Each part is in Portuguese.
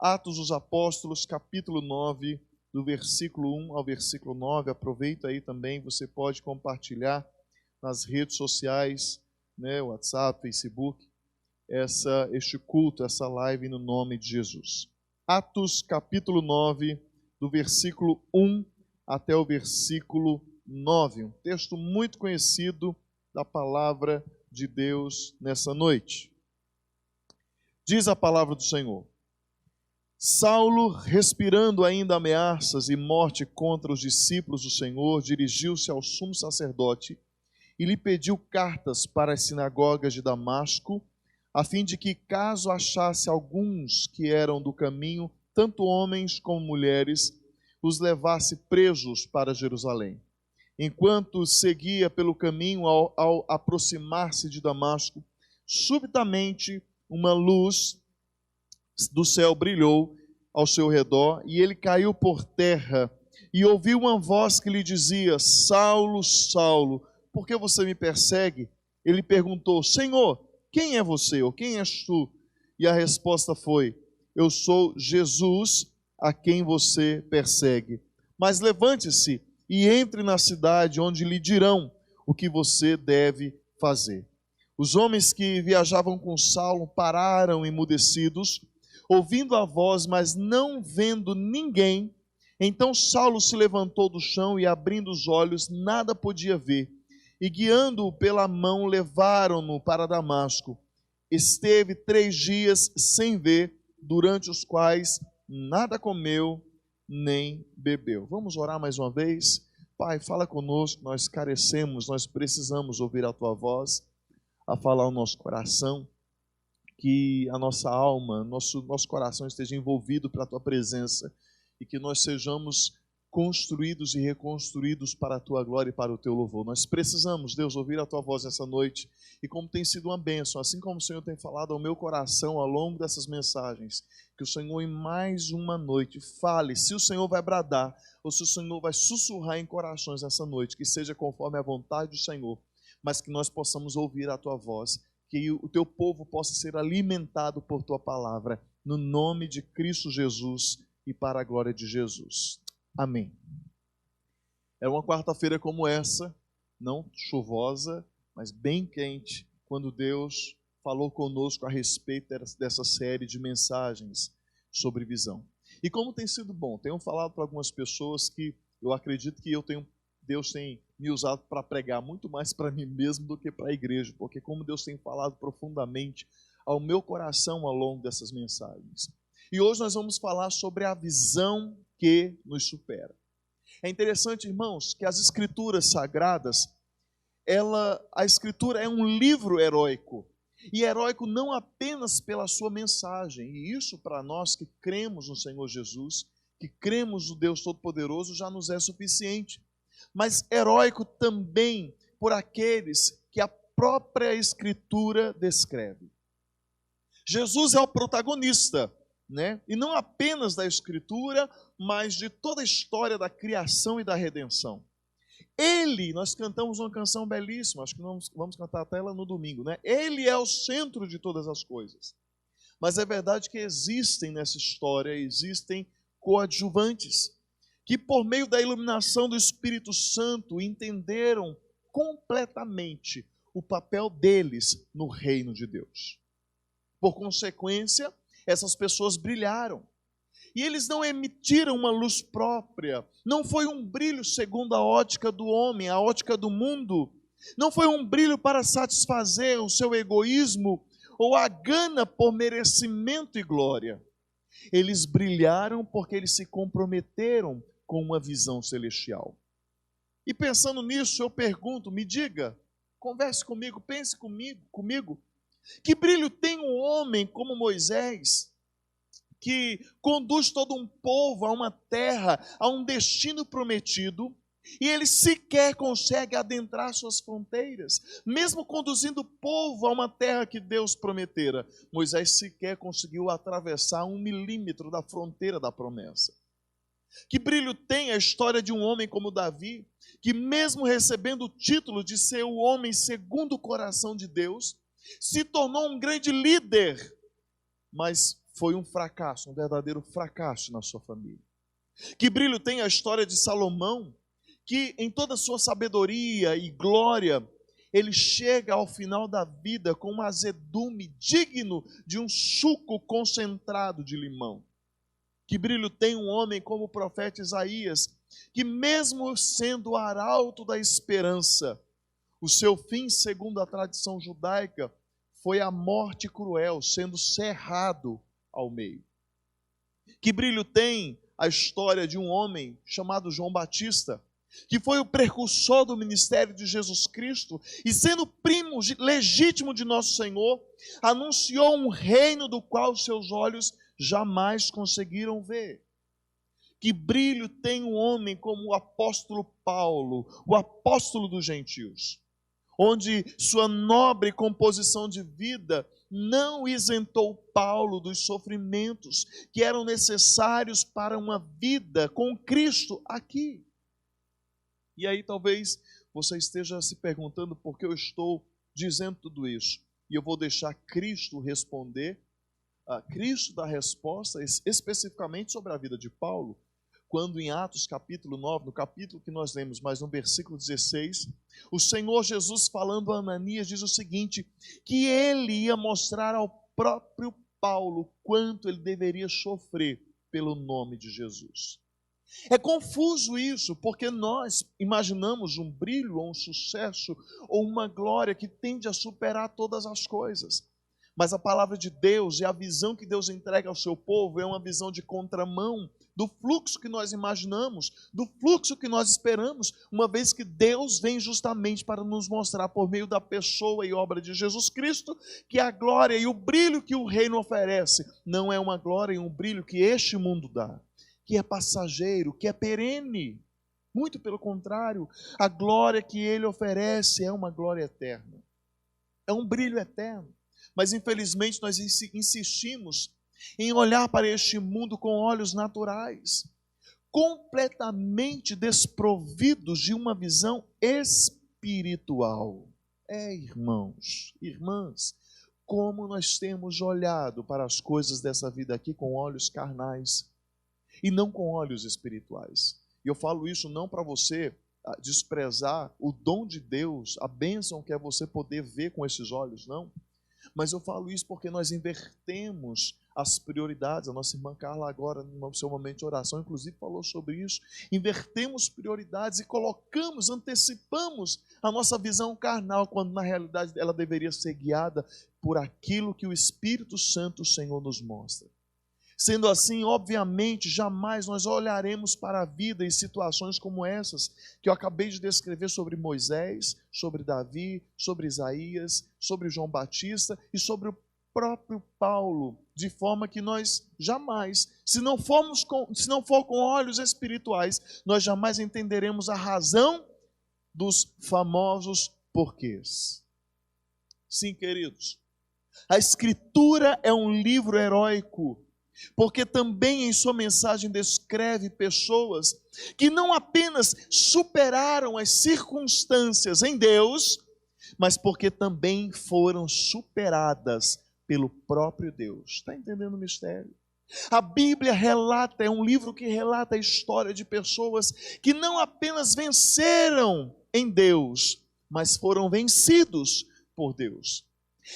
Atos dos Apóstolos, capítulo 9, do versículo 1 ao versículo 9. Aproveita aí também, você pode compartilhar nas redes sociais, né, WhatsApp, Facebook, este culto, essa live no nome de Jesus. Atos capítulo 9, do versículo 1 até o versículo 9. Um texto muito conhecido da palavra de Deus nessa noite. Diz a palavra do Senhor: Saulo, respirando ainda ameaças e morte contra os discípulos do Senhor, dirigiu-se ao sumo sacerdote e lhe pediu cartas para as sinagogas de Damasco, a fim de que, caso achasse alguns que eram do caminho, tanto homens como mulheres, os levasse presos para Jerusalém. Enquanto seguia pelo caminho, ao aproximar-se de Damasco, subitamente uma luz do céu brilhou ao seu redor, e ele caiu por terra, e ouviu uma voz que lhe dizia: Saulo, Saulo, por que você me persegue? Ele perguntou: Senhor, quem é você, ou quem és tu? E a resposta foi: eu sou Jesus, a quem você persegue. Mas levante-se e entre na cidade, onde lhe dirão o que você deve fazer. Os homens que viajavam com Saulo pararam emudecidos, ouvindo a voz, mas não vendo ninguém. Então Saulo se levantou do chão e, abrindo os olhos, nada podia ver. E guiando-o pela mão, levaram-no para Damasco. Esteve 3 dias sem ver, durante os quais nada comeu nem bebeu. Vamos orar mais uma vez? Pai, fala conosco, nós carecemos, nós precisamos ouvir a Tua voz, a falar o nosso coração, que a nossa alma, nosso coração esteja envolvido pela Tua presença e que nós sejamos construídos e reconstruídos para a Tua glória e para o Teu louvor. Nós precisamos, Deus, ouvir a Tua voz nessa noite, e como tem sido uma bênção, assim como o Senhor tem falado ao meu coração ao longo dessas mensagens, que o Senhor em mais uma noite fale, se o Senhor vai bradar ou se o Senhor vai sussurrar em corações nessa noite, que seja conforme a vontade do Senhor, mas que nós possamos ouvir a Tua voz, que o Teu povo possa ser alimentado por Tua palavra, no nome de Cristo Jesus e para a glória de Jesus. Amém. É uma quarta-feira como essa, não chuvosa, mas bem quente, quando Deus falou conosco a respeito dessa série de mensagens sobre visão. E como tem sido bom, tenho falado para algumas pessoas que eu acredito que Deus tem me usado para pregar muito mais para mim mesmo do que para a igreja, porque como Deus tem falado profundamente ao meu coração ao longo dessas mensagens. E hoje nós vamos falar sobre a visão que nos supera. É interessante, irmãos, que as escrituras sagradas, a escritura é um livro heróico. E heróico não apenas pela sua mensagem. E isso para nós que cremos no Senhor Jesus, que cremos no Deus Todo-Poderoso, já nos é suficiente. Mas heróico também por aqueles que a própria escritura descreve. Jesus é o protagonista, né? E não apenas da Escritura, mas de toda a história da criação e da redenção. Nós cantamos uma canção belíssima, acho que vamos cantar até ela no domingo, né? Ele é o centro de todas as coisas. Mas é verdade que existem nessa história, existem coadjuvantes, que por meio da iluminação do Espírito Santo entenderam completamente o papel deles no reino de Deus. Por consequência, essas pessoas brilharam. E eles não emitiram uma luz própria. Não foi um brilho segundo a ótica do homem, a ótica do mundo. Não foi um brilho para satisfazer o seu egoísmo ou a gana por merecimento e glória. Eles brilharam porque eles se comprometeram com uma visão celestial. E pensando nisso, eu pergunto, me diga, converse comigo, pense comigo. Que brilho tem um homem como Moisés, que conduz todo um povo a uma terra, a um destino prometido, e ele sequer consegue adentrar suas fronteiras, mesmo conduzindo o povo a uma terra que Deus prometera. Moisés sequer conseguiu atravessar 1 milímetro da fronteira da promessa. Que brilho tem a história de um homem como Davi, que mesmo recebendo o título de ser o homem segundo o coração de Deus, se tornou um grande líder, mas foi um fracasso, um verdadeiro fracasso na sua família. Que brilho tem a história de Salomão, que em toda a sua sabedoria e glória, ele chega ao final da vida com um azedume digno de um suco concentrado de limão. Que brilho tem um homem como o profeta Isaías, que mesmo sendo o arauto da esperança, o seu fim, segundo a tradição judaica, foi a morte cruel, sendo cerrado ao meio. Que brilho tem a história de um homem chamado João Batista, que foi o precursor do ministério de Jesus Cristo, e sendo primo legítimo de nosso Senhor, anunciou um reino do qual seus olhos jamais conseguiram ver. Que brilho tem um homem como o apóstolo Paulo, o apóstolo dos gentios, onde sua nobre composição de vida não isentou Paulo dos sofrimentos que eram necessários para uma vida com Cristo aqui. E aí talvez você esteja se perguntando por que eu estou dizendo tudo isso. E eu vou deixar Cristo responder, Cristo dar resposta especificamente sobre a vida de Paulo, quando em Atos capítulo 9, no capítulo que nós lemos, mas no versículo 16, o Senhor Jesus falando a Ananias diz o seguinte, que ele ia mostrar ao próprio Paulo quanto ele deveria sofrer pelo nome de Jesus. É confuso isso, porque nós imaginamos um brilho, ou um sucesso, ou uma glória que tende a superar todas as coisas. Mas a palavra de Deus e a visão que Deus entrega ao seu povo é uma visão de contramão do fluxo que nós imaginamos, do fluxo que nós esperamos, uma vez que Deus vem justamente para nos mostrar por meio da pessoa e obra de Jesus Cristo, que a glória e o brilho que o reino oferece não é uma glória e um brilho que este mundo dá, que é passageiro, que é perene. Muito pelo contrário, a glória que ele oferece é uma glória eterna, é um brilho eterno. Mas infelizmente nós insistimos em olhar para este mundo com olhos naturais, completamente desprovidos de uma visão espiritual. Irmãos, irmãs, como nós temos olhado para as coisas dessa vida aqui com olhos carnais e não com olhos espirituais. E eu falo isso não para você desprezar o dom de Deus, a bênção que é você poder ver com esses olhos, não. Mas eu falo isso porque nós invertemos as prioridades. A nossa irmã Carla agora, no seu momento de oração, inclusive falou sobre isso. Invertemos prioridades e colocamos, antecipamos a nossa visão carnal, quando na realidade ela deveria ser guiada por aquilo que o Espírito Santo, o Senhor, nos mostra. Sendo assim, obviamente, jamais nós olharemos para a vida em situações como essas que eu acabei de descrever sobre Moisés, sobre Davi, sobre Isaías, sobre João Batista e sobre o próprio Paulo, de forma que nós jamais, se não for com olhos espirituais, nós jamais entenderemos a razão dos famosos porquês. Sim, queridos, a Escritura é um livro heróico, porque também em sua mensagem descreve pessoas que não apenas superaram as circunstâncias em Deus, mas porque também foram superadas pelo próprio Deus. Está entendendo o mistério? A Bíblia relata, é um livro que relata a história de pessoas que não apenas venceram em Deus, mas foram vencidos por Deus.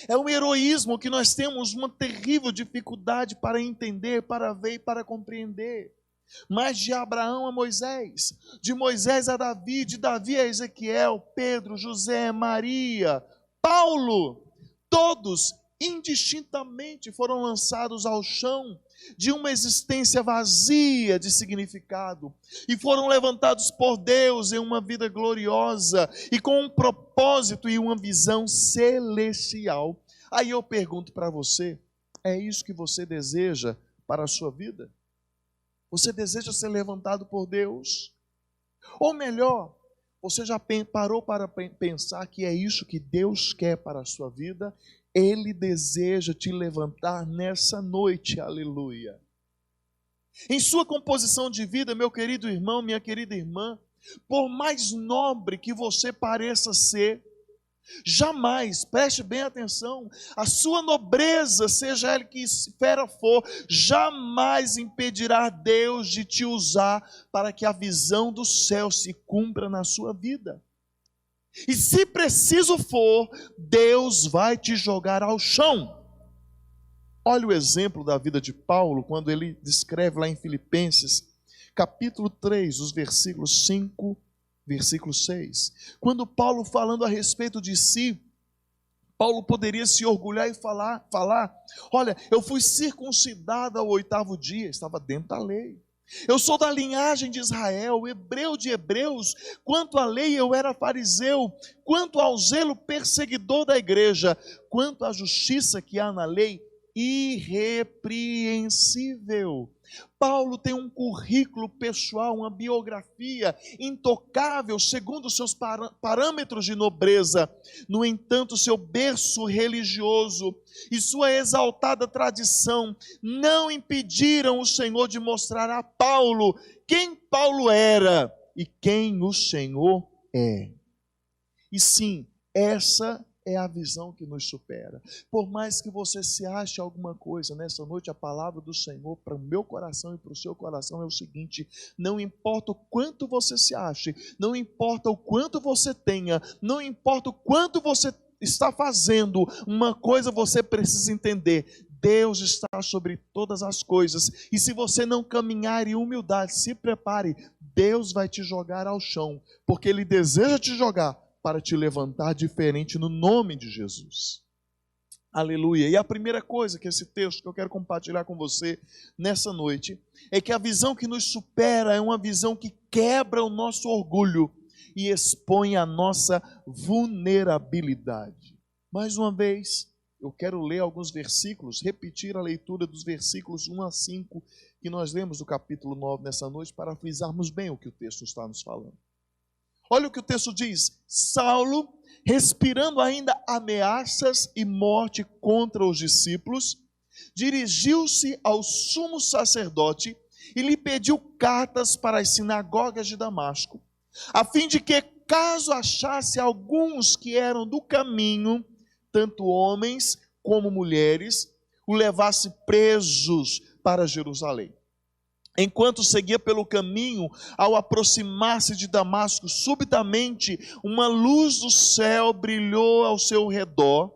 É um heroísmo que nós temos uma terrível dificuldade para entender, para ver e para compreender. Mas de Abraão a Moisés, de Moisés a Davi, de Davi a Ezequiel, Pedro, José, Maria, Paulo, todos indistintamente foram lançados ao chão de uma existência vazia de significado e foram levantados por Deus em uma vida gloriosa e com um propósito e uma visão celestial. Aí eu pergunto para você, é isso que você deseja para a sua vida? Você deseja ser levantado por Deus? Ou melhor, você já parou para pensar que é isso que Deus quer para a sua vida? Ele deseja te levantar nessa noite, aleluia. Em sua composição de vida, meu querido irmão, minha querida irmã, por mais nobre que você pareça ser, Jamais, preste bem atenção, a sua nobreza, seja ela que esfera for, jamais impedirá Deus de te usar para que a visão do céu se cumpra na sua vida. E se preciso for, Deus vai te jogar ao chão. Olha o exemplo da vida de Paulo, quando ele descreve lá em Filipenses, capítulo 3, os versículos 5, versículo 6. Quando Paulo falando a respeito de si, Paulo poderia se orgulhar e falar, olha, eu fui circuncidado ao 8º dia, estava dentro da lei. Eu sou da linhagem de Israel, hebreu de hebreus, quanto à lei eu era fariseu, quanto ao zelo perseguidor da igreja, quanto à justiça que há na lei, irrepreensível. Paulo tem um currículo pessoal, uma biografia intocável, segundo os seus parâmetros de nobreza. No entanto, seu berço religioso e sua exaltada tradição não impediram o Senhor de mostrar a Paulo quem Paulo era e quem o Senhor é. E sim, essa é a visão que nos supera. Por mais que você se ache alguma coisa, nessa noite a palavra do Senhor para o meu coração e para o seu coração é o seguinte: não importa o quanto você se ache, não importa o quanto você tenha, não importa o quanto você está fazendo, uma coisa você precisa entender: Deus está sobre todas as coisas, e se você não caminhar em humildade, se prepare, Deus vai te jogar ao chão, porque Ele deseja te jogar para te levantar diferente no nome de Jesus. Aleluia. E a primeira coisa que esse texto que eu quero compartilhar com você nessa noite é que a visão que nos supera é uma visão que quebra o nosso orgulho e expõe a nossa vulnerabilidade. Mais uma vez, eu quero ler alguns versículos, repetir a leitura dos versículos 1 a 5 que nós lemos do capítulo 9 nessa noite para frisarmos bem o que o texto está nos falando. Olha o que o texto diz: Saulo, respirando ainda ameaças e morte contra os discípulos, dirigiu-se ao sumo sacerdote e lhe pediu cartas para as sinagogas de Damasco, a fim de que, caso achasse alguns que eram do caminho, tanto homens como mulheres, o levasse presos para Jerusalém. Enquanto seguia pelo caminho, ao aproximar-se de Damasco, subitamente uma luz do céu brilhou ao seu redor.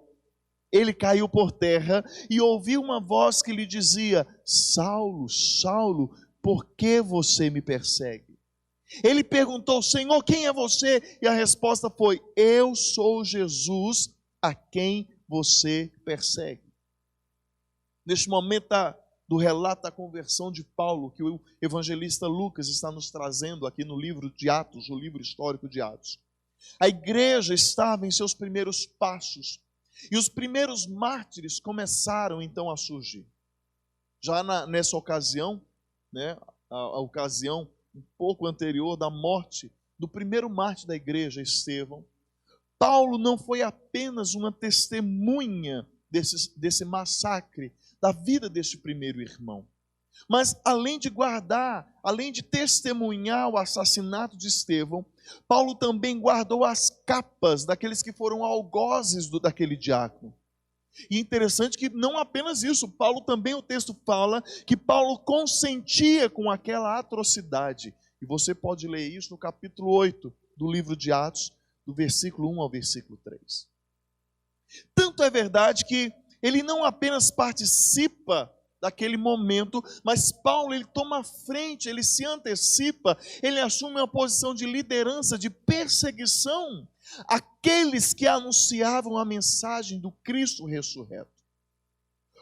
Ele caiu por terra e ouviu uma voz que lhe dizia: Saulo, Saulo, por que você me persegue? Ele perguntou: Senhor, quem é você? E a resposta foi: eu sou Jesus, a quem você persegue. Neste momento do relato da conversão de Paulo, que o evangelista Lucas está nos trazendo aqui no livro de Atos, o livro histórico de Atos. A igreja estava em seus primeiros passos, e os primeiros mártires começaram então a surgir. Já nessa ocasião, a ocasião um pouco anterior da morte do primeiro mártir da igreja, Estevão, Paulo não foi apenas uma testemunha desse massacre, da vida deste primeiro irmão. Mas além de testemunhar o assassinato de Estevão, Paulo também guardou as capas daqueles que foram algozes daquele diácono. E interessante que não apenas isso, Paulo também, o texto fala que Paulo consentia com aquela atrocidade. E você pode ler isso no capítulo 8 do livro de Atos, do versículo 1 ao versículo 3. Tanto é verdade que ele não apenas participa daquele momento, mas Paulo ele toma a frente, ele se antecipa, ele assume uma posição de liderança, de perseguição àqueles que anunciavam a mensagem do Cristo ressurreto.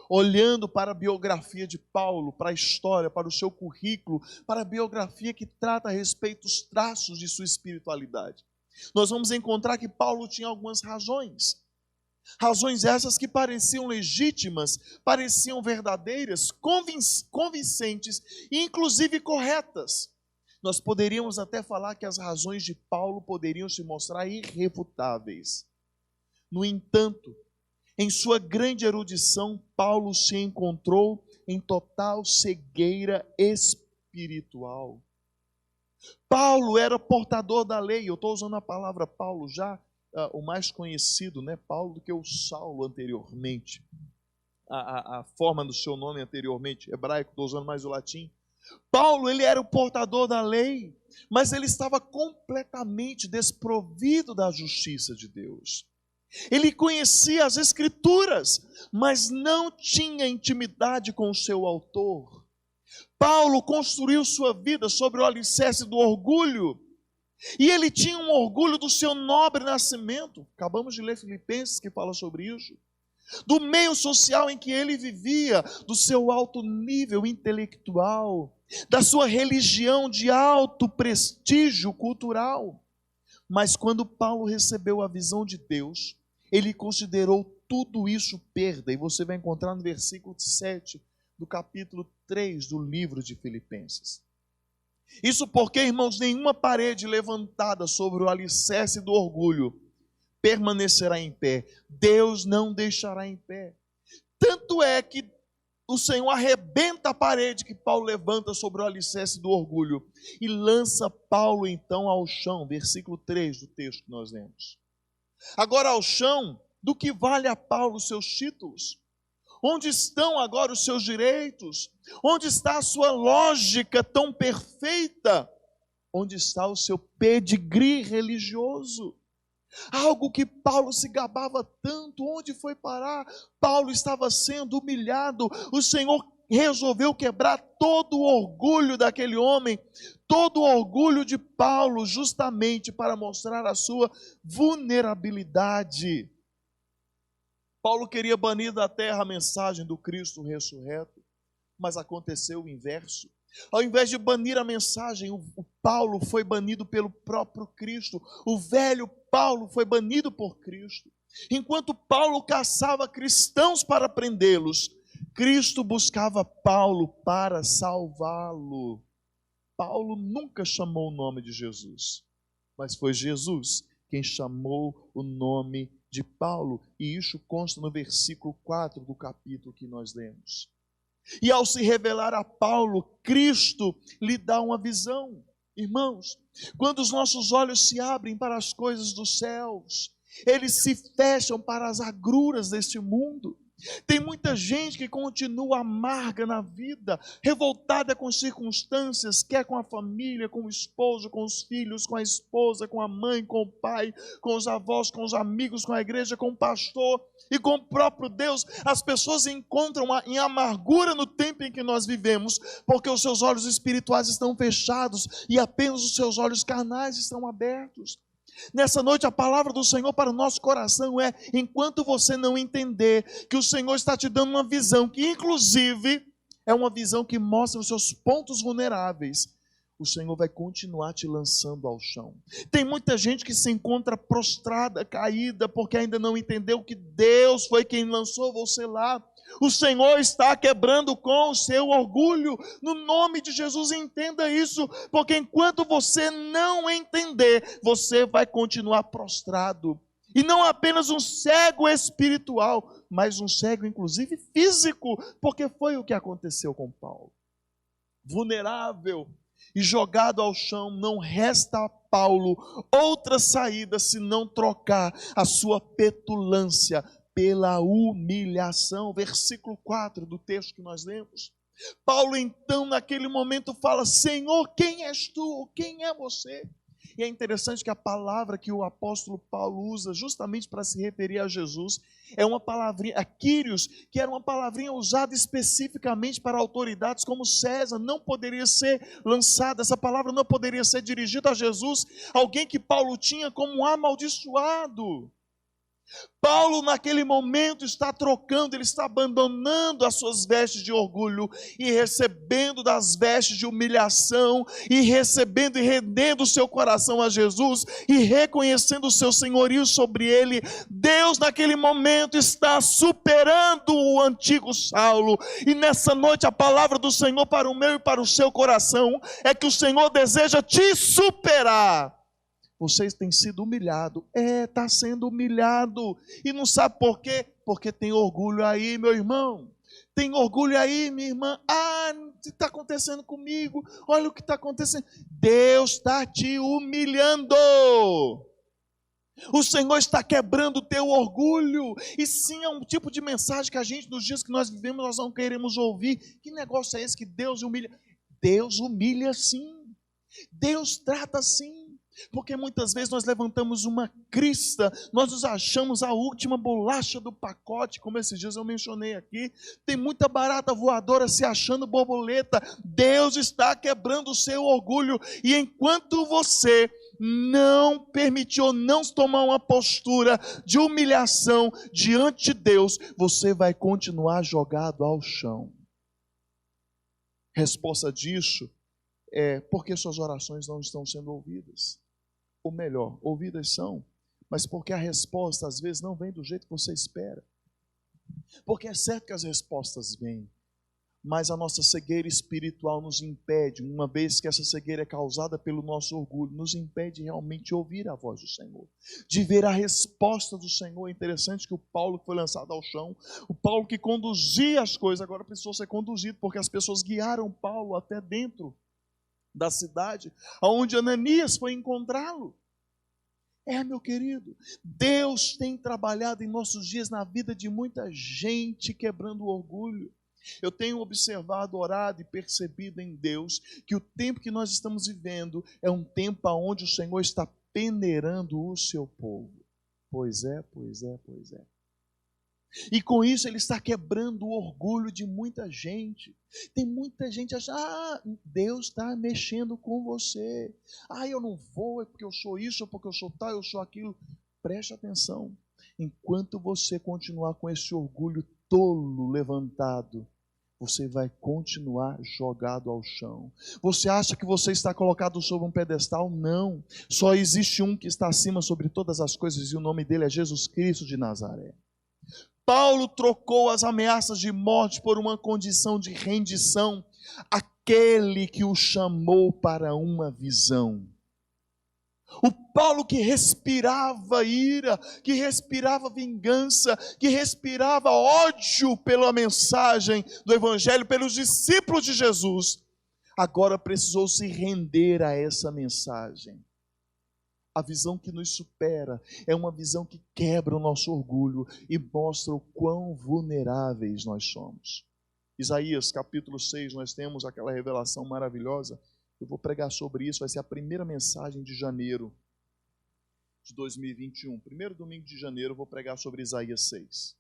Olhando para a biografia de Paulo, para a história, para o seu currículo, para a biografia que trata a respeito dos traços de sua espiritualidade, nós vamos encontrar que Paulo tinha algumas razões essas que pareciam legítimas, pareciam verdadeiras, convincentes e inclusive corretas. Nós poderíamos até falar que as razões de Paulo poderiam se mostrar irrefutáveis. No entanto, em sua grande erudição, Paulo se encontrou em total cegueira espiritual. Paulo era portador da lei, eu estou usando a palavra Paulo já o mais conhecido, né, Paulo, do que o Saulo anteriormente. A forma do seu nome anteriormente, hebraico, estou usando mais o latim. Paulo, ele era o portador da lei, mas ele estava completamente desprovido da justiça de Deus. Ele conhecia as Escrituras, mas não tinha intimidade com o seu autor. Paulo construiu sua vida sobre o alicerce do orgulho, e ele tinha um orgulho do seu nobre nascimento. Acabamos de ler Filipenses, que fala sobre isso. Do meio social em que ele vivia, do seu alto nível intelectual, da sua religião de alto prestígio cultural. Mas quando Paulo recebeu a visão de Deus, ele considerou tudo isso perda, e você vai encontrar no versículo 7 do capítulo 3 do livro de Filipenses. Isso porque, irmãos, nenhuma parede levantada sobre o alicerce do orgulho permanecerá em pé. Deus não deixará em pé. Tanto é que o Senhor arrebenta a parede que Paulo levanta sobre o alicerce do orgulho e lança Paulo então ao chão, versículo 3 do texto que nós lemos. Agora, ao chão, do que vale a Paulo os seus títulos? Onde estão agora os seus direitos? Onde está a sua lógica tão perfeita? Onde está o seu pedigree religioso? Algo que Paulo se gabava tanto, onde foi parar? Paulo estava sendo humilhado. O Senhor resolveu quebrar todo o orgulho daquele homem, todo o orgulho de Paulo, justamente para mostrar a sua vulnerabilidade. Paulo queria banir da terra a mensagem do Cristo ressurreto, mas aconteceu o inverso. Ao invés de banir a mensagem, o Paulo foi banido pelo próprio Cristo. O velho Paulo foi banido por Cristo. Enquanto Paulo caçava cristãos para prendê-los, Cristo buscava Paulo para salvá-lo. Paulo nunca chamou o nome de Jesus, mas foi Jesus quem chamou o nome de Paulo, e isso consta no versículo 4 do capítulo que nós lemos. E ao se revelar a Paulo, Cristo lhe dá uma visão. Irmãos, quando os nossos olhos se abrem para as coisas dos céus, eles se fecham para as agruras deste mundo. Tem muita gente que continua amarga na vida, revoltada com circunstâncias, quer com a família, com o esposo, com os filhos, com a esposa, com a mãe, com o pai, com os avós, com os amigos, com a igreja, com o pastor e com o próprio Deus. As pessoas encontram em amargura no tempo em que nós vivemos, porque os seus olhos espirituais estão fechados e apenas os seus olhos carnais estão abertos. Nessa noite a palavra do Senhor para o nosso coração é: enquanto você não entender que o Senhor está te dando uma visão, que inclusive é uma visão que mostra os seus pontos vulneráveis, o Senhor vai continuar te lançando ao chão. Tem muita gente que se encontra prostrada, caída, porque ainda não entendeu que Deus foi quem lançou você lá. O Senhor está quebrando com o seu orgulho. No nome de Jesus, entenda isso, porque enquanto você não entender, você vai continuar prostrado. E não apenas um cego espiritual, mas um cego inclusive físico, porque foi o que aconteceu com Paulo. Vulnerável e jogado ao chão, não resta a Paulo outra saída senão trocar a sua petulância pela humilhação. Versículo 4 do texto que nós lemos. Paulo então naquele momento fala: Senhor, quem és tu? Quem é você? E é interessante que a palavra que o apóstolo Paulo usa justamente para se referir a Jesus é uma palavrinha, a Quírios, que era uma palavrinha usada especificamente para autoridades como César. Não poderia ser lançada, essa palavra não poderia ser dirigida a Jesus, alguém que Paulo tinha como um amaldiçoado. Paulo naquele momento está trocando, ele está abandonando as suas vestes de orgulho e recebendo das vestes de humilhação, e recebendo e rendendo o seu coração a Jesus e reconhecendo o seu senhorio sobre ele. Deus naquele momento está superando o antigo Saulo, e nessa noite a palavra do Senhor para o meu e para o seu coração é que o Senhor deseja te superar. Vocês têm sido humilhado, está sendo humilhado, e não sabe por quê? Porque tem orgulho aí, meu irmão, tem orgulho aí, minha irmã. O que está acontecendo comigo? Olha o que está acontecendo. Deus está te humilhando. O Senhor está quebrando o teu orgulho. E sim, é um tipo de mensagem que a gente, nos dias que nós vivemos, nós não queremos ouvir. Que negócio é esse que Deus humilha? Deus humilha sim. Deus trata sim. Porque muitas vezes nós levantamos uma crista, nós nos achamos a última bolacha do pacote, como esses dias eu mencionei aqui. Tem muita barata voadora se achando borboleta. Deus está quebrando o seu orgulho. E enquanto você não permitiu, não tomar uma postura de humilhação diante de Deus, você vai continuar jogado ao chão. Resposta disso é porque suas orações não estão sendo ouvidas. Ou melhor, ouvidas são, mas porque a resposta às vezes não vem do jeito que você espera. Porque é certo que as respostas vêm, mas a nossa cegueira espiritual nos impede, uma vez que essa cegueira é causada pelo nosso orgulho, nos impede realmente de ouvir a voz do Senhor, de ver a resposta do Senhor. É interessante que o Paulo que foi lançado ao chão, o Paulo que conduzia as coisas, agora precisou ser conduzido, porque as pessoas guiaram Paulo até dentro da cidade, aonde Ananias foi encontrá-lo. Meu querido, Deus tem trabalhado em nossos dias na vida de muita gente quebrando o orgulho. Eu tenho observado, orado e percebido em Deus que o tempo que nós estamos vivendo é um tempo onde o Senhor está peneirando o seu povo. Pois é. E com isso ele está quebrando o orgulho de muita gente. Tem muita gente achando, Deus está mexendo com você. Eu não vou, é porque eu sou isso, é porque eu sou tal, eu sou aquilo. Preste atenção. Enquanto você continuar com esse orgulho tolo levantado, você vai continuar jogado ao chão. Você acha que você está colocado sobre um pedestal? Não. Só existe um que está acima sobre todas as coisas e o nome dele é Jesus Cristo de Nazaré. Paulo trocou as ameaças de morte por uma condição de rendição àquele que o chamou para uma visão. O Paulo que respirava ira, que respirava vingança, que respirava ódio pela mensagem do Evangelho, pelos discípulos de Jesus, agora precisou se render a essa mensagem. A visão que nos supera é uma visão que quebra o nosso orgulho e mostra o quão vulneráveis nós somos. Isaías capítulo 6, nós temos aquela revelação maravilhosa. Eu vou pregar sobre isso, vai ser a primeira mensagem de janeiro de 2021. Primeiro domingo de janeiro eu vou pregar sobre Isaías 6.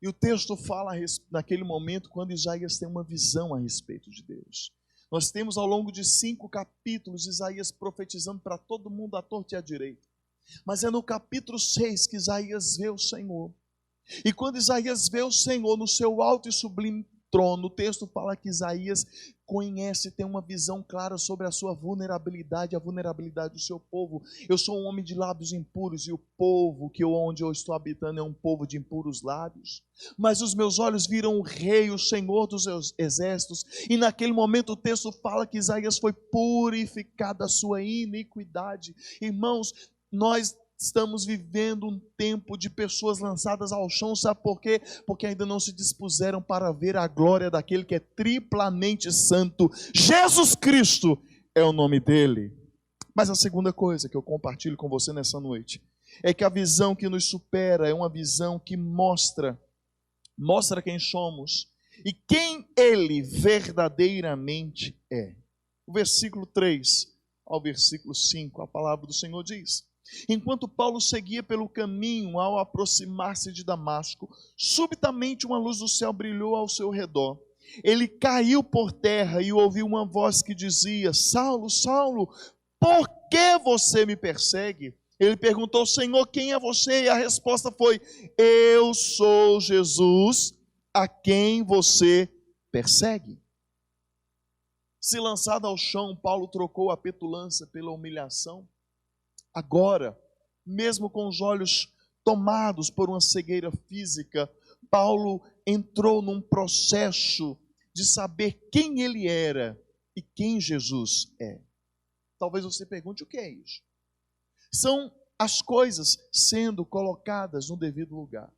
E o texto fala naquele momento quando Isaías tem uma visão a respeito de Deus. Nós temos ao longo de 5 capítulos Isaías profetizando para todo mundo à torta e à direita. Mas é no capítulo 6 que Isaías vê o Senhor. E quando Isaías vê o Senhor no seu alto e sublime trono, o texto fala que Isaías conhece, tem uma visão clara sobre a sua vulnerabilidade, a vulnerabilidade do seu povo. Eu sou um homem de lábios impuros e o povo onde eu estou habitando é um povo de impuros lábios. Mas os meus olhos viram o Rei, o Senhor dos exércitos. E naquele momento o texto fala que Isaías foi purificado da sua iniquidade. Irmãos, nós estamos vivendo um tempo de pessoas lançadas ao chão, sabe por quê? Porque ainda não se dispuseram para ver a glória daquele que é triplamente santo. Jesus Cristo é o nome dele. Mas a segunda coisa que eu compartilho com você nessa noite é que a visão que nos supera é uma visão que mostra quem somos e quem ele verdadeiramente é. O versículo 3 ao versículo 5, a palavra do Senhor diz: enquanto Paulo seguia pelo caminho, ao aproximar-se de Damasco, subitamente uma luz do céu brilhou ao seu redor. Ele caiu por terra e ouviu uma voz que dizia: Saulo, Saulo, por que você me persegue? Ele perguntou: Senhor, quem é você? E a resposta foi: eu sou Jesus, a quem você persegue. Se lançado ao chão, Paulo trocou a petulância pela humilhação. Agora, mesmo com os olhos tomados por uma cegueira física, Paulo entrou num processo de saber quem ele era e quem Jesus é. Talvez você pergunte: o que é isso? São as coisas sendo colocadas no devido lugar.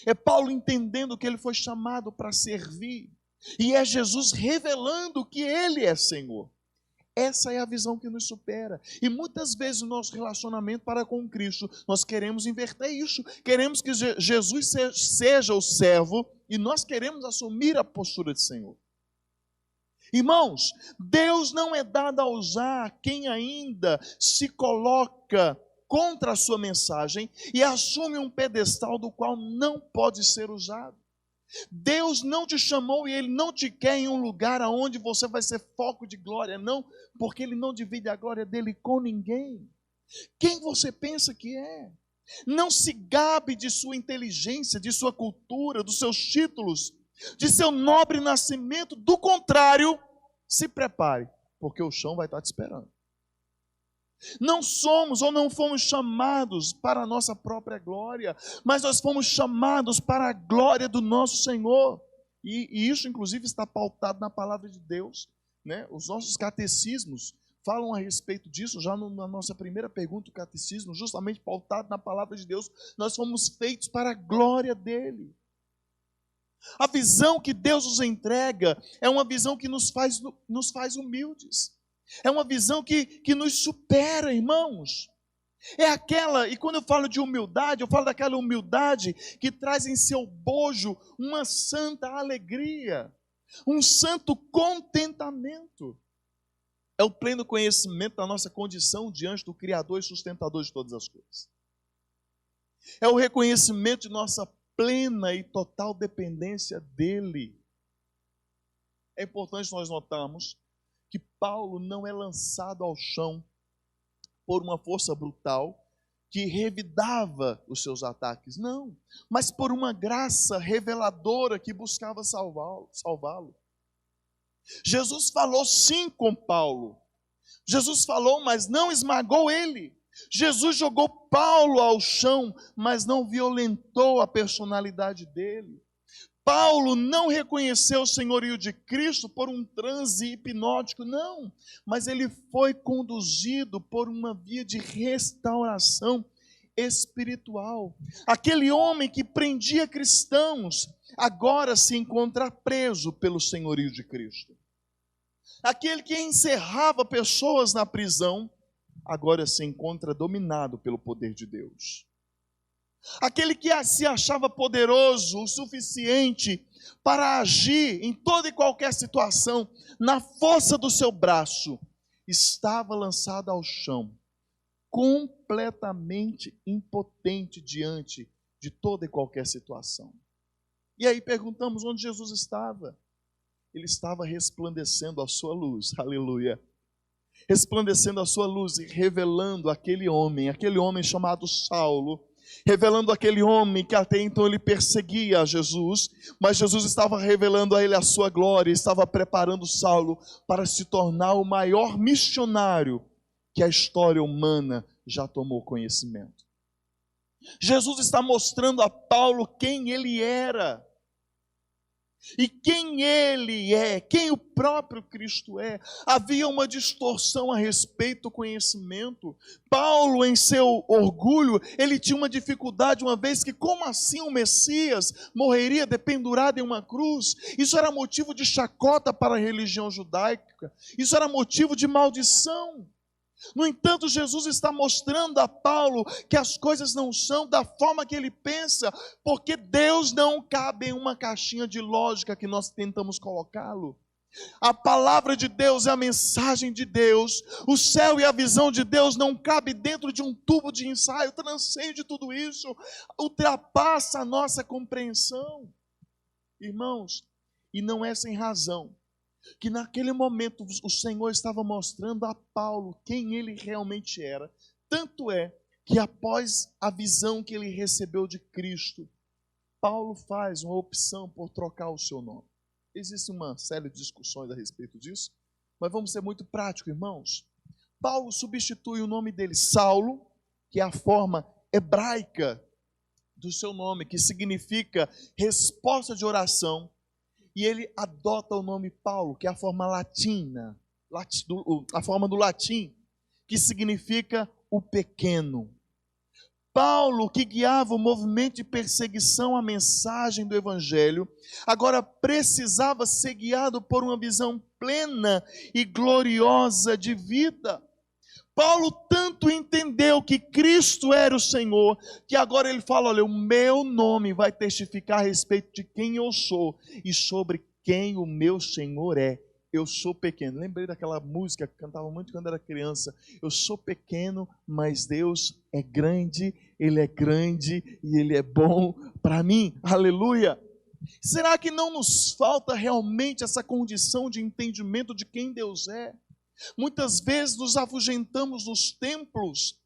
É Paulo entendendo que ele foi chamado para servir, e é Jesus revelando que ele é Senhor. Essa é a visão que nos supera. E muitas vezes no nosso relacionamento para com Cristo, nós queremos inverter isso. Queremos que Jesus seja o servo e nós queremos assumir a postura de Senhor. Irmãos, Deus não é dado a usar quem ainda se coloca contra a sua mensagem e assume um pedestal do qual não pode ser usado. Deus não te chamou e Ele não te quer em um lugar onde você vai ser foco de glória, não, porque Ele não divide a glória dEle com ninguém. Quem você pensa que é? Não se gabe de sua inteligência, de sua cultura, dos seus títulos, de seu nobre nascimento, do contrário, se prepare, porque o chão vai estar te esperando. Não somos ou não fomos chamados para a nossa própria glória, mas nós fomos chamados para a glória do nosso Senhor. E isso, inclusive, está pautado na palavra de Deus, né? Os nossos catecismos falam a respeito disso, já na nossa primeira pergunta, o catecismo, justamente pautado na palavra de Deus, nós fomos feitos para a glória dEle. A visão que Deus nos entrega é uma visão que nos faz humildes. É uma visão que nos supera, irmãos. É aquela, e quando eu falo de humildade, eu falo daquela humildade que traz em seu bojo uma santa alegria, um santo contentamento. É o pleno conhecimento da nossa condição diante do Criador e sustentador de todas as coisas. É o reconhecimento de nossa plena e total dependência dEle. É importante nós notarmos que Paulo não é lançado ao chão por uma força brutal que revidava os seus ataques, não, mas por uma graça reveladora que buscava salvá-lo. Jesus falou sim com Paulo. Jesus falou, mas não esmagou ele. Jesus jogou Paulo ao chão, mas não violentou a personalidade dele. Paulo não reconheceu o senhorio de Cristo por um transe hipnótico, não, mas ele foi conduzido por uma via de restauração espiritual. Aquele homem que prendia cristãos, agora se encontra preso pelo senhorio de Cristo. Aquele que encerrava pessoas na prisão, agora se encontra dominado pelo poder de Deus. Aquele que se achava poderoso o suficiente para agir em toda e qualquer situação, na força do seu braço, estava lançado ao chão, completamente impotente diante de toda e qualquer situação. E aí perguntamos onde Jesus estava. Ele estava resplandecendo a sua luz, aleluia. Resplandecendo a sua luz e revelando aquele homem chamado Saulo, revelando aquele homem que até então ele perseguia a Jesus, mas Jesus estava revelando a ele a sua glória, estava preparando Saulo para se tornar o maior missionário que a história humana já tomou conhecimento. Jesus está mostrando a Paulo quem ele era. E quem ele é, quem o próprio Cristo é. Havia uma distorção a respeito do conhecimento. Paulo, em seu orgulho, ele tinha uma dificuldade, uma vez que como assim o Messias morreria dependurado em uma cruz? Isso era motivo de chacota para a religião judaica, isso era motivo de maldição. No entanto, Jesus está mostrando a Paulo que as coisas não são da forma que ele pensa, porque Deus não cabe em uma caixinha de lógica que nós tentamos colocá-lo. A palavra de Deus é a mensagem de Deus. O céu e a visão de Deus não cabe dentro de um tubo de ensaio, transcende tudo isso, ultrapassa a nossa compreensão. Irmãos, e não é sem razão que naquele momento o Senhor estava mostrando a Paulo quem ele realmente era. Tanto é que após a visão que ele recebeu de Cristo, Paulo faz uma opção por trocar o seu nome. Existe uma série de discussões a respeito disso, mas vamos ser muito práticos, irmãos. Paulo substitui o nome dele, Saulo, que é a forma hebraica do seu nome, que significa resposta de oração, e ele adota o nome Paulo, que é a forma latina, a forma do latim, que significa o pequeno. Paulo, que guiava o movimento de perseguição à mensagem do Evangelho, agora precisava ser guiado por uma visão plena e gloriosa de vida. Paulo tanto entendeu que Cristo era o Senhor, que agora ele fala: olha, o meu nome vai testificar a respeito de quem eu sou e sobre quem o meu Senhor é. Eu sou pequeno. Lembrei daquela música que cantava muito quando era criança. Eu sou pequeno, mas Deus é grande, Ele é grande e Ele é bom para mim. Aleluia! Será que não nos falta realmente essa condição de entendimento de quem Deus é? Muitas vezes nos afugentamos nos templos,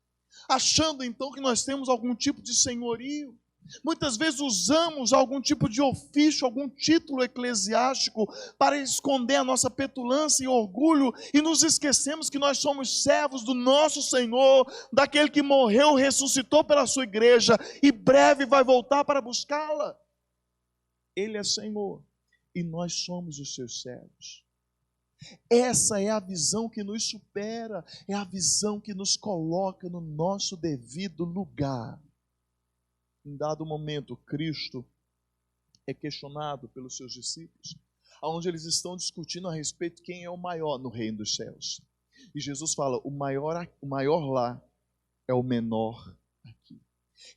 achando então que nós temos algum tipo de senhorio. Muitas vezes usamos algum tipo de ofício, algum título eclesiástico para esconder a nossa petulância e orgulho e nos esquecemos que nós somos servos do nosso Senhor, daquele que morreu, ressuscitou pela sua igreja e breve vai voltar para buscá-la. Ele é Senhor e nós somos os seus servos. Essa é a visão que nos supera, é a visão que nos coloca no nosso devido lugar. Em dado momento, Cristo é questionado pelos seus discípulos, onde eles estão discutindo a respeito de quem é o maior no reino dos céus. E Jesus fala: o maior lá é o menor aqui.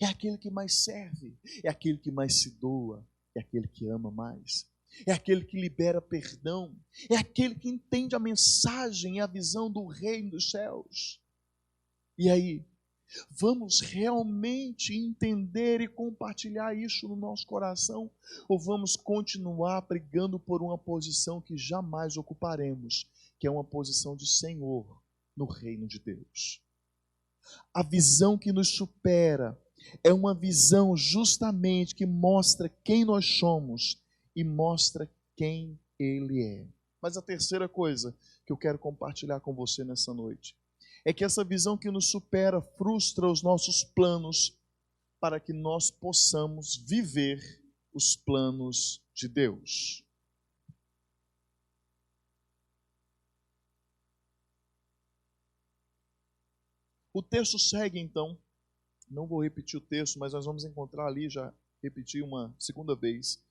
É aquele que mais serve, é aquele que mais se doa, é aquele que ama mais, é aquele que libera perdão, é aquele que entende a mensagem e a visão do reino dos céus. E aí, vamos realmente entender e compartilhar isso no nosso coração? Ou vamos continuar brigando por uma posição que jamais ocuparemos, que é uma posição de Senhor no reino de Deus? A visão que nos supera é uma visão justamente que mostra quem nós somos e mostra quem Ele é. Mas a terceira coisa que eu quero compartilhar com você nessa noite é que essa visão que nos supera frustra os nossos planos para que nós possamos viver os planos de Deus. O texto segue então, não vou repetir o texto, mas nós vamos encontrar ali, já repeti uma segunda vez,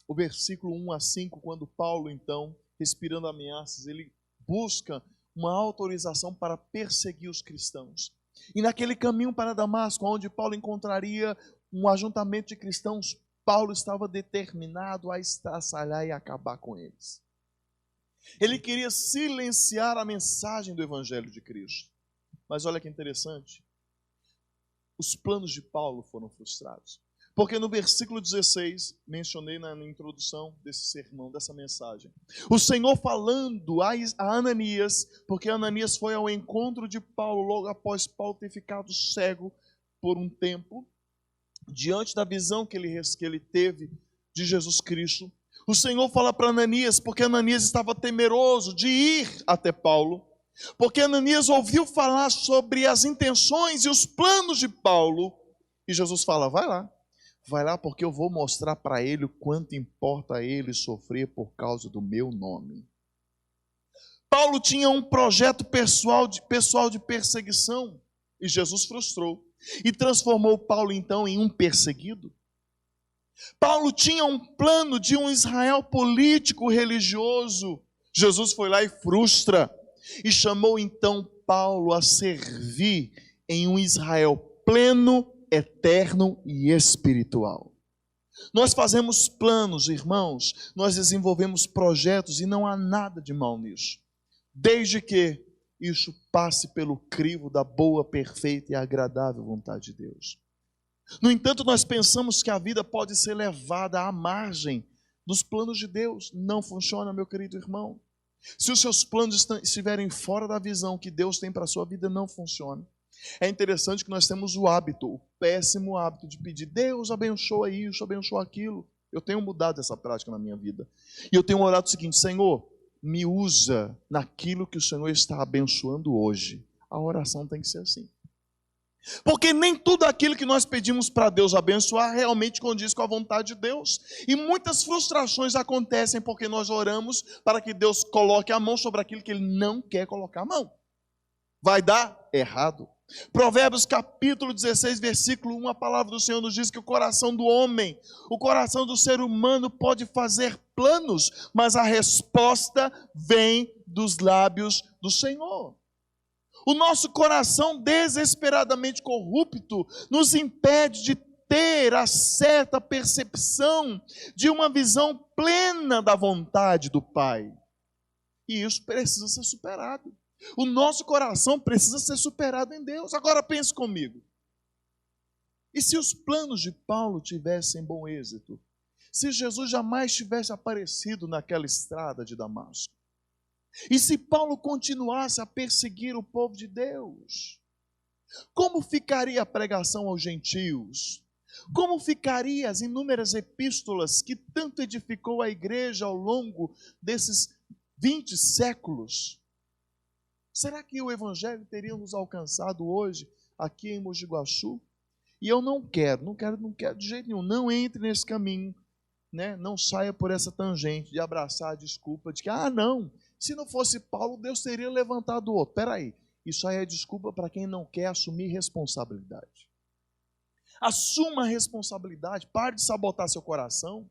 o versículo 1 a 5, quando Paulo então, respirando ameaças, ele busca uma autorização para perseguir os cristãos. E naquele caminho para Damasco, onde Paulo encontraria um ajuntamento de cristãos, Paulo estava determinado a estraçalhar e acabar com eles. Ele queria silenciar a mensagem do Evangelho de Cristo. Mas olha que interessante, os planos de Paulo foram frustrados. Porque no versículo 16, mencionei na introdução desse sermão, dessa mensagem, o Senhor falando a Ananias, porque Ananias foi ao encontro de Paulo logo após Paulo ter ficado cego por um tempo, diante da visão que ele teve de Jesus Cristo. O Senhor fala para Ananias, porque Ananias estava temeroso de ir até Paulo, porque Ananias ouviu falar sobre as intenções e os planos de Paulo, e Jesus fala: vai lá, porque eu vou mostrar para ele o quanto importa a ele sofrer por causa do meu nome. Paulo tinha um projeto pessoal de perseguição, e Jesus frustrou, e transformou Paulo então em um perseguido. Paulo tinha um plano de um Israel político, religioso. Jesus foi lá e frustra, e chamou então Paulo a servir em um Israel pleno, eterno e espiritual. Nós fazemos planos, irmãos, nós desenvolvemos projetos e não há nada de mal nisso, desde que isso passe pelo crivo da boa, perfeita e agradável vontade de Deus. No entanto, nós pensamos que a vida pode ser levada à margem dos planos de Deus. Não funciona, meu querido irmão. Se os seus planos estiverem fora da visão que Deus tem para a sua vida, não funciona. É interessante que nós temos o péssimo hábito de pedir: Deus abençoa isso, abençoa aquilo. Eu tenho mudado essa prática na minha vida. E eu tenho orado o seguinte: Senhor, me usa naquilo que o Senhor está abençoando hoje. A oração tem que ser assim. Porque nem tudo aquilo que nós pedimos para Deus abençoar realmente condiz com a vontade de Deus. E muitas frustrações acontecem porque nós oramos para que Deus coloque a mão sobre aquilo que Ele não quer colocar a mão. Vai dar errado. Provérbios capítulo 16, versículo 1, a palavra do Senhor nos diz que o coração do homem, o coração do ser humano pode fazer planos, mas a resposta vem dos lábios do Senhor. O nosso coração desesperadamente corrupto nos impede de ter a certa percepção de uma visão plena da vontade do Pai. E isso precisa ser superado. O nosso coração precisa ser superado em Deus. Agora pense comigo. E se os planos de Paulo tivessem bom êxito? Se Jesus jamais tivesse aparecido naquela estrada de Damasco? E se Paulo continuasse a perseguir o povo de Deus? Como ficaria a pregação aos gentios? Como ficariam as inúmeras epístolas que tanto edificou a igreja ao longo desses 20 séculos? Será que o evangelho teria nos alcançado hoje aqui em Mogi Guaçu? E eu não quero de jeito nenhum. Não entre nesse caminho, né? Não saia por essa tangente de abraçar a desculpa de que, não, se não fosse Paulo, Deus teria levantado outro. Espera aí, isso aí é desculpa para quem não quer assumir responsabilidade. Assuma a responsabilidade, pare de sabotar seu coração.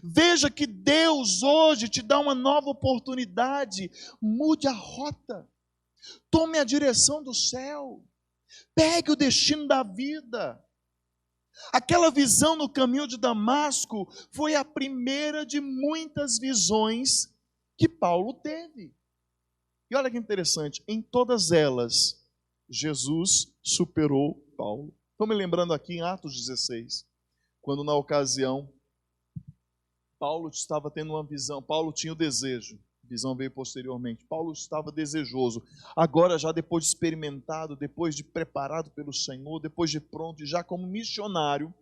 Veja que Deus hoje te dá uma nova oportunidade. Mude a rota. Tome a direção do céu. Pegue o destino da vida. Aquela visão no caminho de Damasco foi a primeira de muitas visões que Paulo teve. E olha que interessante, em todas elas, Jesus superou Paulo. Estou me lembrando aqui em Atos 16, quando na ocasião Paulo estava tendo uma visão, Paulo tinha o desejo, a visão veio posteriormente, Paulo estava desejoso, agora já depois de experimentado, depois de preparado pelo Senhor, depois de pronto e já como missionário,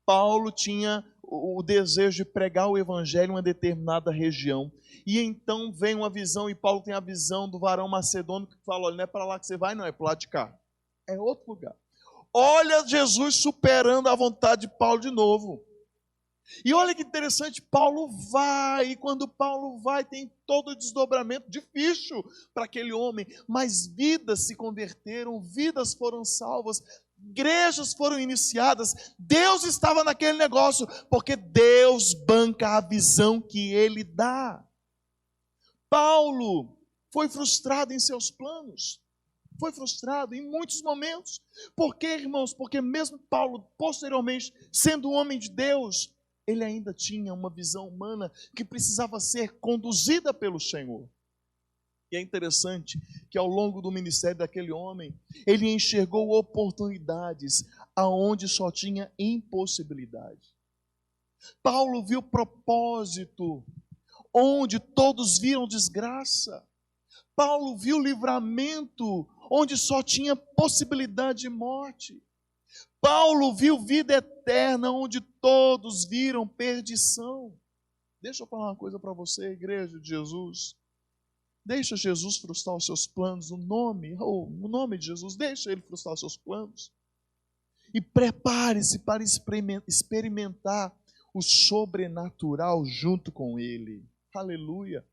Paulo tinha o desejo de pregar o evangelho em uma determinada região, e então vem uma visão, e Paulo tem a visão do varão macedônico que fala, olha, não é para lá que você vai, não, é para lá de cá, é outro lugar. Olha Jesus superando a vontade de Paulo de novo. E olha que interessante, Paulo vai, e quando Paulo vai, tem todo o desdobramento difícil para aquele homem, mas vidas se converteram, vidas foram salvas, igrejas foram iniciadas, Deus estava naquele negócio, porque Deus banca a visão que Ele dá. Paulo foi frustrado em seus planos, foi frustrado em muitos momentos. Por quê, irmãos? Porque mesmo Paulo, posteriormente, sendo um homem de Deus, ele ainda tinha uma visão humana que precisava ser conduzida pelo Senhor. E é interessante que ao longo do ministério daquele homem, ele enxergou oportunidades aonde só tinha impossibilidade. Paulo viu propósito onde todos viram desgraça. Paulo viu livramento onde só tinha possibilidade de morte. Paulo viu vida eterna onde todos viram perdição. Deixa eu falar uma coisa para você, igreja de Jesus. Deixa Jesus frustrar os seus planos no nome de Jesus. Deixa Ele frustrar os seus planos. E prepare-se para experimentar o sobrenatural junto com Ele. Aleluia.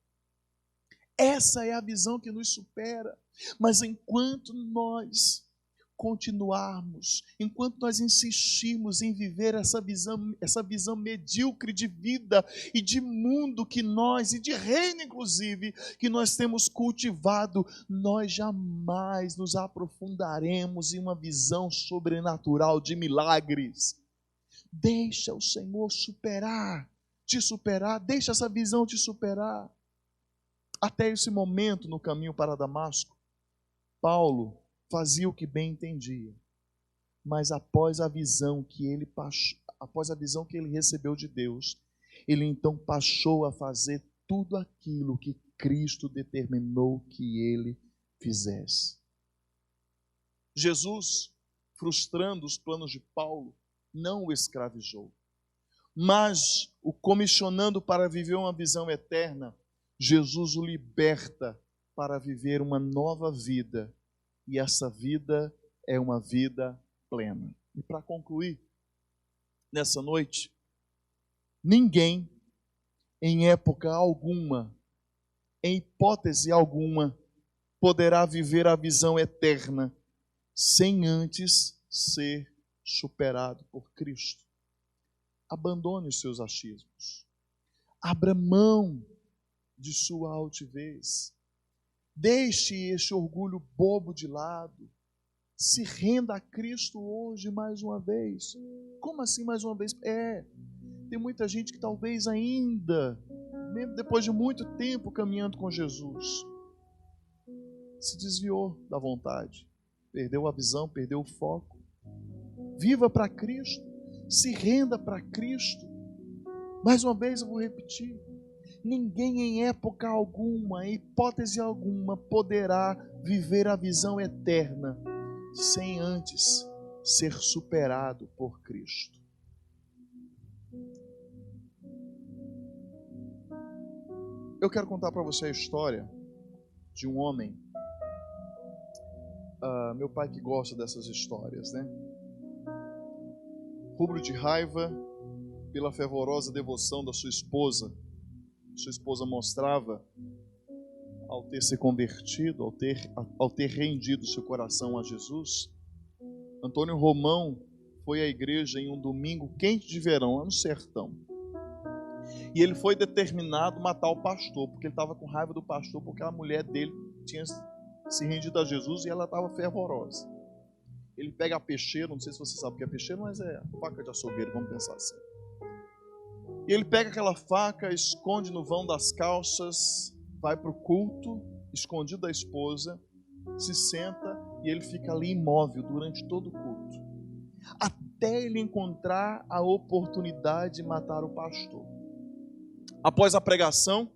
Essa é a visão que nos supera. Mas enquanto nós continuarmos, enquanto nós insistimos em viver essa visão medíocre de vida e de mundo que nós, e de reino inclusive, que nós temos cultivado, nós jamais nos aprofundaremos em uma visão sobrenatural de milagres. Deixa o Senhor te superar, deixa essa visão te superar. Até esse momento no caminho para Damasco, Paulo fazia o que bem entendia, mas após a visão que ele recebeu de Deus, ele então passou a fazer tudo aquilo que Cristo determinou que ele fizesse. Jesus, frustrando os planos de Paulo, não o escravizou, mas o comissionando para viver uma visão eterna, Jesus o liberta para viver uma nova vida. E essa vida é uma vida plena. E para concluir, nessa noite, ninguém, em época alguma, em hipótese alguma, poderá viver a visão eterna sem antes ser superado por Cristo. Abandone os seus achismos. Abra mão de sua altivez. Deixe este orgulho bobo de lado. Se renda a Cristo hoje mais uma vez. Como assim mais uma vez? Tem muita gente que talvez ainda, mesmo depois de muito tempo caminhando com Jesus, se desviou da vontade, perdeu a visão, perdeu o foco. Viva para Cristo, se renda para Cristo. Mais uma vez eu vou repetir: ninguém em época alguma, em hipótese alguma, poderá viver a visão eterna sem antes ser superado por Cristo. Eu quero contar para você a história de um homem. Meu pai que gosta dessas histórias, né? Rubro de raiva pela fervorosa devoção da sua esposa. Sua esposa mostrava ao ter se convertido, ao ter rendido seu coração a Jesus. Antônio Romão foi à igreja em um domingo quente de verão, lá no sertão. E ele foi determinado a matar o pastor, porque ele estava com raiva do pastor, porque a mulher dele tinha se rendido a Jesus e ela estava fervorosa. Ele pega a peixeira, não sei se você sabe o que é peixeira, mas é faca de açougueiro, vamos pensar assim. E ele pega aquela faca, esconde no vão das calças, vai para o culto, escondido da esposa, se senta e ele fica ali imóvel durante todo o culto, até ele encontrar a oportunidade de matar o pastor. Após a pregação,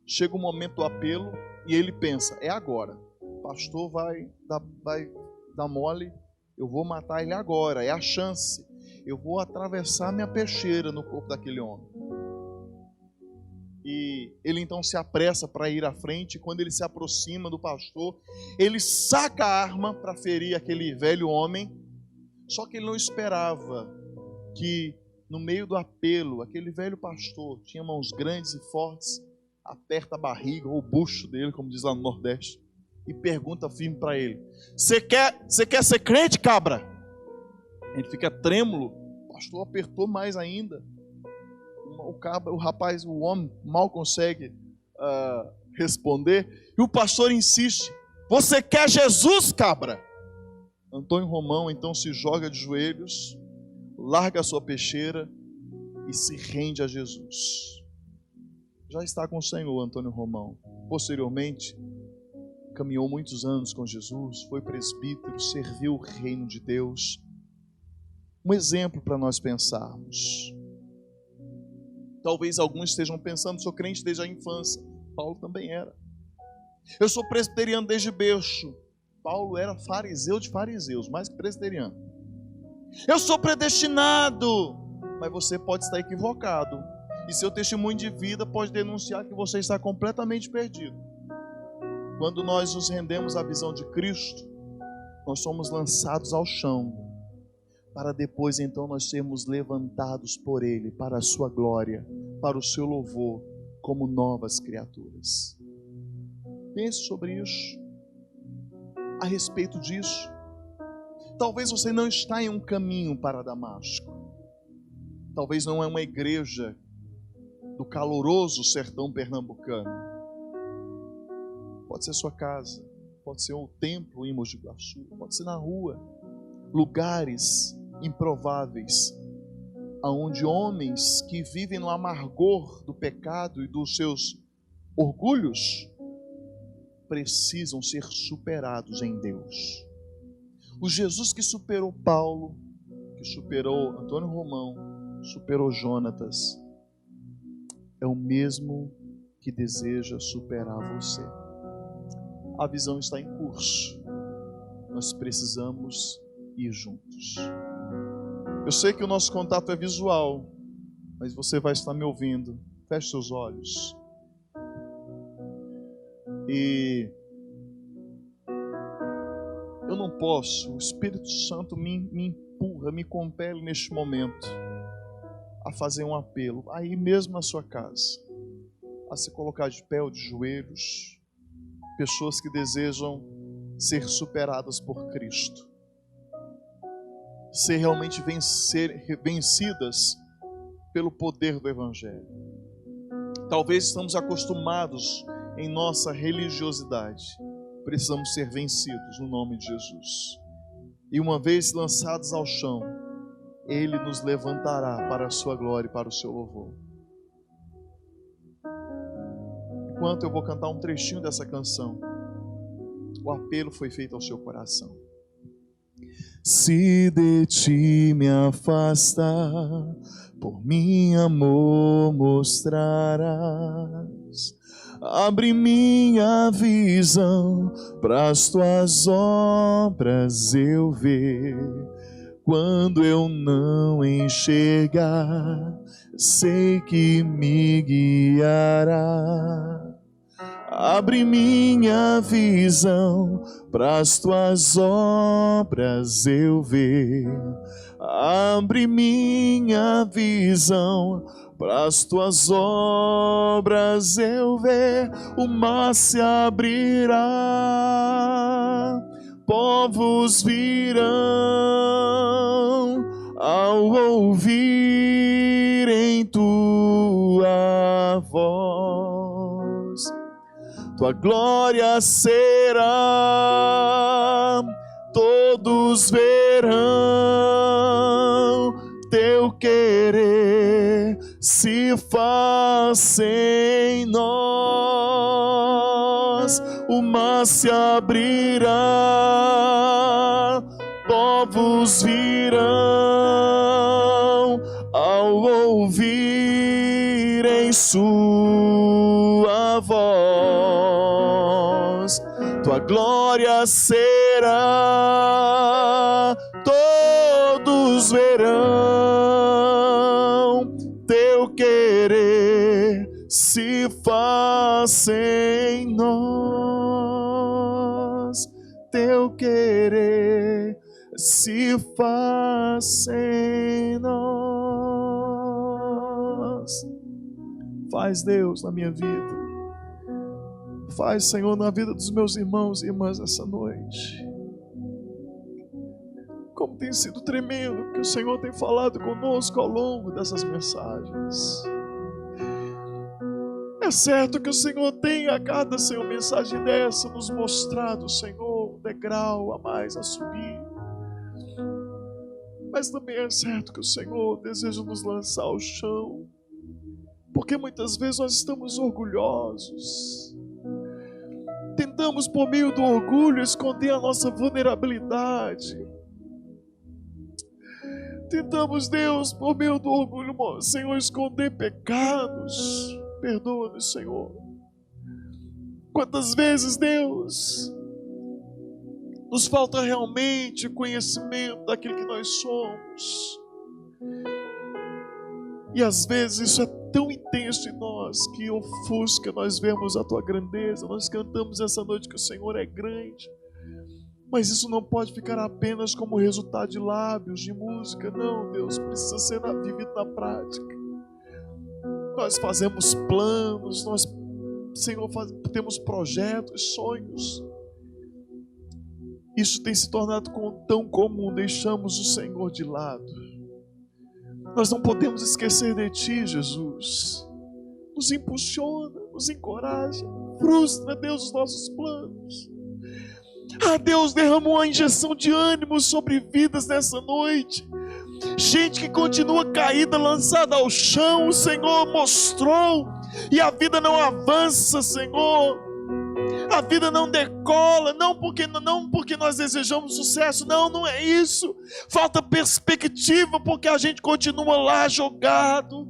chega o momento do apelo e ele pensa: é agora, o pastor vai dar mole, eu vou matar ele agora, é a chance, eu vou atravessar minha peixeira no corpo daquele homem. E ele então se apressa para ir à frente. E quando ele se aproxima do pastor, ele saca a arma para ferir aquele velho homem. Só que ele não esperava que no meio do apelo, aquele velho pastor tinha mãos grandes e fortes, aperta a barriga ou o bucho dele, como diz lá no Nordeste, e pergunta firme para ele: Você quer ser crente, cabra? Ele fica trêmulo. O pastor apertou mais ainda. O homem mal consegue responder. E o pastor insiste: Você quer Jesus, cabra? Antônio Romão então se joga de joelhos, larga a sua peixeira e se rende a Jesus. Já está com o Senhor, Antônio Romão. Posteriormente, caminhou muitos anos com Jesus, foi presbítero, serviu o reino de Deus. Um exemplo para nós pensarmos. Talvez alguns estejam pensando: sou crente desde a infância. Paulo também era. Eu sou presbiteriano desde berço. Paulo era fariseu de fariseus, mais que presbiteriano. Eu sou predestinado, mas você pode estar equivocado. E seu testemunho de vida pode denunciar que você está completamente perdido. Quando nós nos rendemos à visão de Cristo, nós somos lançados ao chão, para depois então nós sermos levantados por Ele, para a sua glória, para o seu louvor, como novas criaturas. Pense sobre isso, a respeito disso. Talvez você não está em um caminho para Damasco. Talvez não é uma igreja do caloroso sertão pernambucano. Pode ser sua casa, pode ser o templo em Mogi Guaçu, pode ser na rua. Lugares improváveis, aonde homens que vivem no amargor do pecado e dos seus orgulhos precisam ser superados em Deus. O Jesus que superou Paulo, que superou Antônio Romão, superou Jonatas, é o mesmo que deseja superar você. A visão está em curso. Nós precisamos ir juntos. Eu sei que o nosso contato é visual, mas você vai estar me ouvindo. Feche seus olhos. E eu não posso, o Espírito Santo me empurra, me compele neste momento a fazer um apelo, aí mesmo na sua casa, a se colocar de pé ou de joelhos, pessoas que desejam ser superadas por Cristo. ser realmente vencidas pelo poder do Evangelho. Talvez estamos acostumados em nossa religiosidade. Precisamos ser vencidos no nome de Jesus. E uma vez lançados ao chão, Ele nos levantará para a sua glória e para o seu louvor. Enquanto eu vou cantar um trechinho dessa canção, o apelo foi feito ao seu coração. Se de ti me afastar, por mim amor mostrarás. Abre minha visão para as tuas obras eu ver. Quando eu não enxergar, sei que me guiará. Abre minha visão para as tuas obras eu ver. Abre minha visão para as tuas obras eu ver. O mar se abrirá, povos virão ao ouvirem tua voz. Tua glória será, todos verão teu querer se faz em nós. O mar se abrirá, povos virão ao ouvirem sua voz. Tua glória será, todos verão teu querer se faz em nós. Teu querer se faz em nós. Faz, Deus, na minha vida. Faz, Senhor, na vida dos meus irmãos e irmãs essa noite. Como tem sido tremendo que o Senhor tem falado conosco ao longo dessas mensagens. É certo que o Senhor tem a cada, Senhor, mensagem dessa nos mostrado, Senhor, um degrau a mais a subir. Mas também é certo que o Senhor deseja nos lançar ao chão, porque muitas vezes nós estamos orgulhosos. Tentamos, por meio do orgulho, esconder a nossa vulnerabilidade. Tentamos, Deus, por meio do orgulho, Senhor, esconder pecados. Perdoa-nos, Senhor. Quantas vezes, Deus, nos falta realmente conhecimento daquilo que nós somos. E às vezes isso é tão intenso em nós que ofusca nós vemos a tua grandeza. Nós cantamos essa noite que o Senhor é grande, mas isso não pode ficar apenas como resultado de lábios, de música. Não, Deus, precisa ser vivido na prática. Nós fazemos planos, nós, Senhor, temos projetos, sonhos. Isso tem se tornado tão comum, deixamos o Senhor de lado. Nós não podemos esquecer de Ti, Jesus. Nos impulsiona, nos encoraja, frustra, Deus, os nossos planos. Ah, Deus, derrama uma injeção de ânimo sobre vidas nessa noite. Gente que continua caída, lançada ao chão, o Senhor mostrou, e a vida não avança, Senhor. A vida não decola, não porque nós desejamos sucesso, não é isso. Falta perspectiva porque a gente continua lá jogado.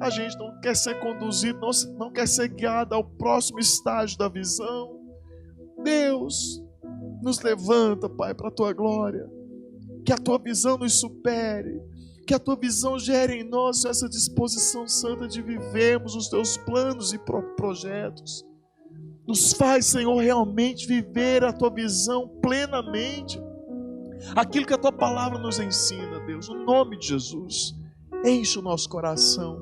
A gente não quer ser conduzido, não quer ser guiado ao próximo estágio da visão. Deus, nos levanta, Pai, para a Tua glória. Que a Tua visão nos supere. Que a Tua visão gere em nós essa disposição santa de vivermos os Teus planos e projetos. Nos faz, Senhor, realmente viver a Tua visão plenamente. Aquilo que a Tua palavra nos ensina, Deus. No nome de Jesus, enche o nosso coração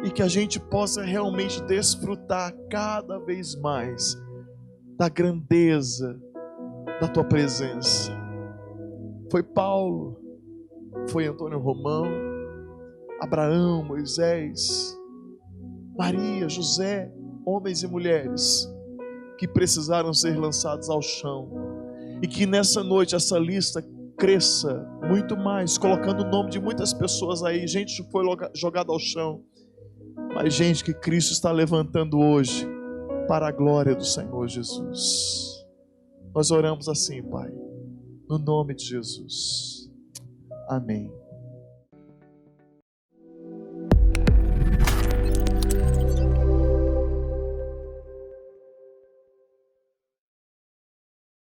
e que a gente possa realmente desfrutar cada vez mais da grandeza da Tua presença. Foi Paulo foi Antônio Romão, Abraão, Moisés, Maria, José, homens e mulheres que precisaram ser lançados ao chão. E que nessa noite essa lista cresça muito mais, colocando o nome de muitas pessoas aí. Gente que foi jogada ao chão, mas gente que Cristo está levantando hoje para a glória do Senhor Jesus. Nós oramos assim, Pai, no nome de Jesus. Amém.